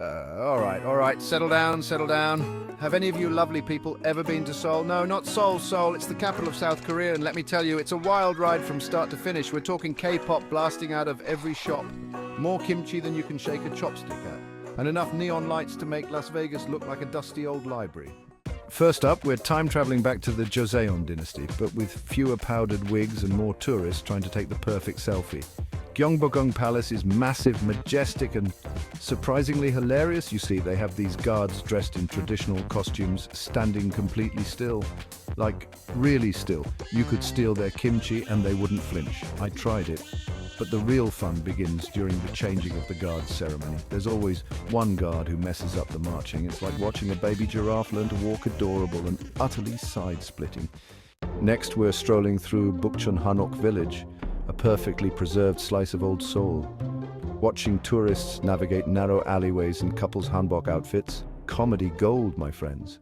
All right, settle down, settle down. Have any of you lovely people ever been to Seoul? No, not Seoul, Seoul. It's the capital of South Korea, and let me tell you, it's a wild ride from start to finish. We're talking K-pop blasting out of every shop. More kimchi than you can shake a chopstick at. And enough neon lights to make Las Vegas look like a dusty old library. First up, we're time-traveling back to the Joseon dynasty, but with fewer powdered wigs and more tourists trying to take the perfect selfie. Gyeongbokgung Palace is massive, majestic, and surprisingly hilarious. You see, they have these guards dressed in traditional costumes, standing completely still. Like, really still. You could steal their kimchi and they wouldn't flinch. I tried it. But the real fun begins during the changing of the guards ceremony. There's always one guard who messes up the marching. It's like watching a baby giraffe learn to walk adorable and utterly side-splitting. Next, we're strolling through Bukchon Hanok village, a perfectly preserved slice of old Seoul. Watching tourists navigate narrow alleyways in couples hanbok outfits. Comedy gold, my friends.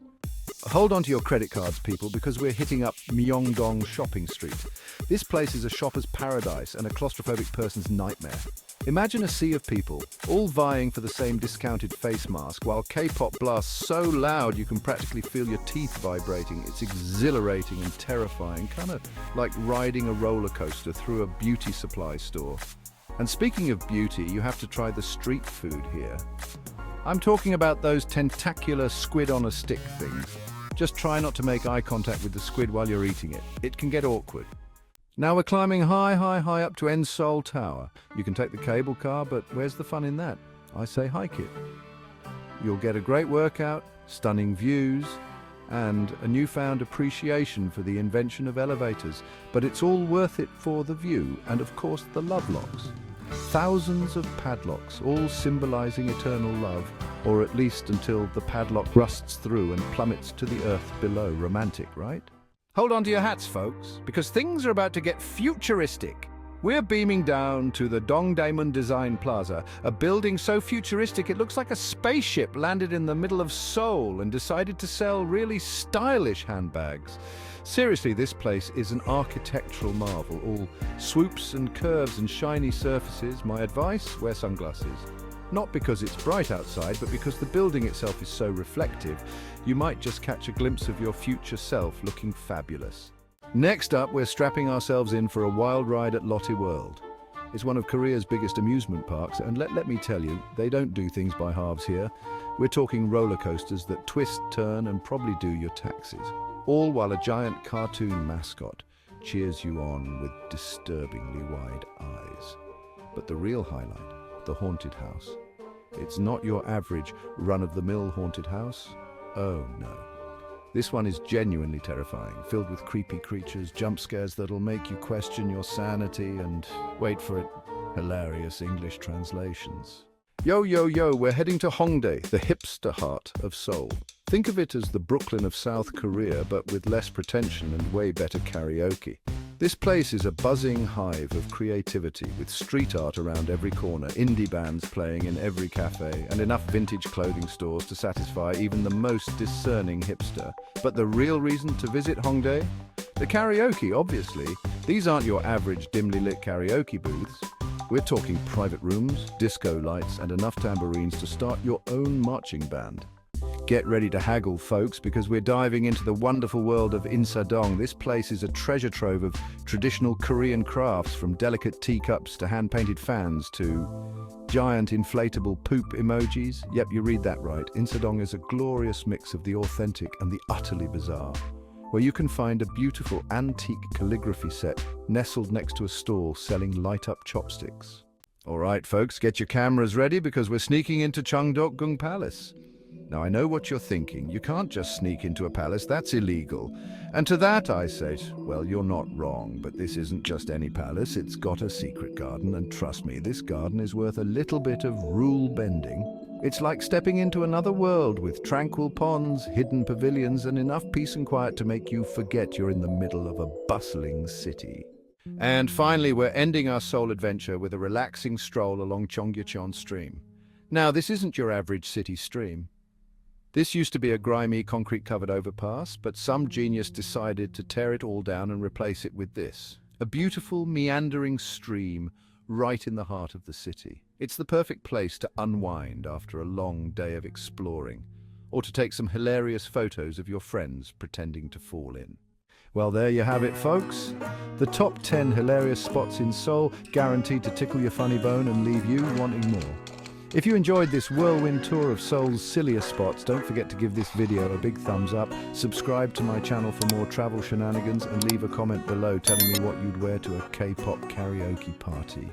Hold on to your credit cards, people, because we're hitting up Myeongdong shopping street. This place is a shopper's paradise and a claustrophobic person's nightmare. Imagine a sea of people, all vying for the same discounted face mask, while K-pop blasts so loud you can practically feel your teeth vibrating. It's exhilarating and terrifying, kind of like riding a roller coaster through a beauty supply store. And speaking of beauty, you have to try the street food here. I'm talking about those tentacular squid on a stick things. Just try not to make eye contact with the squid while you're eating it. It can get awkward. Now we're climbing high up to Seoul Tower. You can take the cable car, but where's the fun in that? I say hike it. You'll get a great workout, stunning views, and a newfound appreciation for the invention of elevators. But it's all worth it for the view and, of course, the love locks. Thousands of padlocks, all symbolizing eternal love, or at least until the padlock rusts through and plummets to the earth below. Romantic, right? Hold on to your hats, folks, because things are about to get futuristic. We're beaming down to the Dongdaemun Design Plaza, a building so futuristic it looks like a spaceship landed in the middle of Seoul and decided to sell really stylish handbags. Seriously, this place is an architectural marvel, all swoops and curves and shiny surfaces. My advice, wear sunglasses. Not because it's bright outside, but because the building itself is so reflective, you might just catch a glimpse of your future self looking fabulous. Next up, we're strapping ourselves in for a wild ride at Lotte World. It's one of Korea's biggest amusement parks, and let me tell you, they don't do things by halves here. We're talking roller coasters that twist, turn, and probably do your taxes. All while a giant cartoon mascot cheers you on with disturbingly wide eyes. But the real highlight, the haunted house. It's not your average run-of-the-mill haunted house. Oh no. This one is genuinely terrifying, filled with creepy creatures, jump scares that'll make you question your sanity and, wait for it, hilarious English translations. Yo, we're heading to Hongdae, the hipster heart of Seoul. Think of it as the Brooklyn of South Korea, but with less pretension and way better karaoke. This place is a buzzing hive of creativity, with street art around every corner, indie bands playing in every cafe, and enough vintage clothing stores to satisfy even the most discerning hipster. But the real reason to visit Hongdae? The karaoke, obviously. These aren't your average dimly lit karaoke booths. We're talking private rooms, disco lights, and enough tambourines to start your own marching band. Get ready to haggle, folks, because we're diving into the wonderful world of Insadong. This place is a treasure trove of traditional Korean crafts, from delicate teacups to hand-painted fans to giant inflatable poop emojis. Yep, you read that right. Insadong is a glorious mix of the authentic and the utterly bizarre, where you can find a beautiful antique calligraphy set nestled next to a stall selling light-up chopsticks. All right, folks, get your cameras ready because we're sneaking into Gyeongbokgung Palace. Now, I know what you're thinking. You can't just sneak into a palace. That's illegal. And to that, I say, well, you're not wrong, but this isn't just any palace. It's got a secret garden, and trust me, this garden is worth a little bit of rule bending. It's like stepping into another world with tranquil ponds, hidden pavilions, and enough peace and quiet to make you forget you're in the middle of a bustling city. And finally, we're ending our Seoul adventure with a relaxing stroll along Cheonggyecheon Stream. Now, this isn't your average city stream. This used to be a grimy, concrete-covered overpass, but some genius decided to tear it all down and replace it with this. A beautiful, meandering stream right in the heart of the city. It's the perfect place to unwind after a long day of exploring, or to take some hilarious photos of your friends pretending to fall in. Well, there you have it, folks. The top 10 hilarious spots in Seoul, guaranteed to tickle your funny bone and leave you wanting more. If you enjoyed this whirlwind tour of Seoul's silliest spots, don't forget to give this video a big thumbs up, subscribe to my channel for more travel shenanigans, and leave a comment below telling me what you'd wear to a K-pop karaoke party.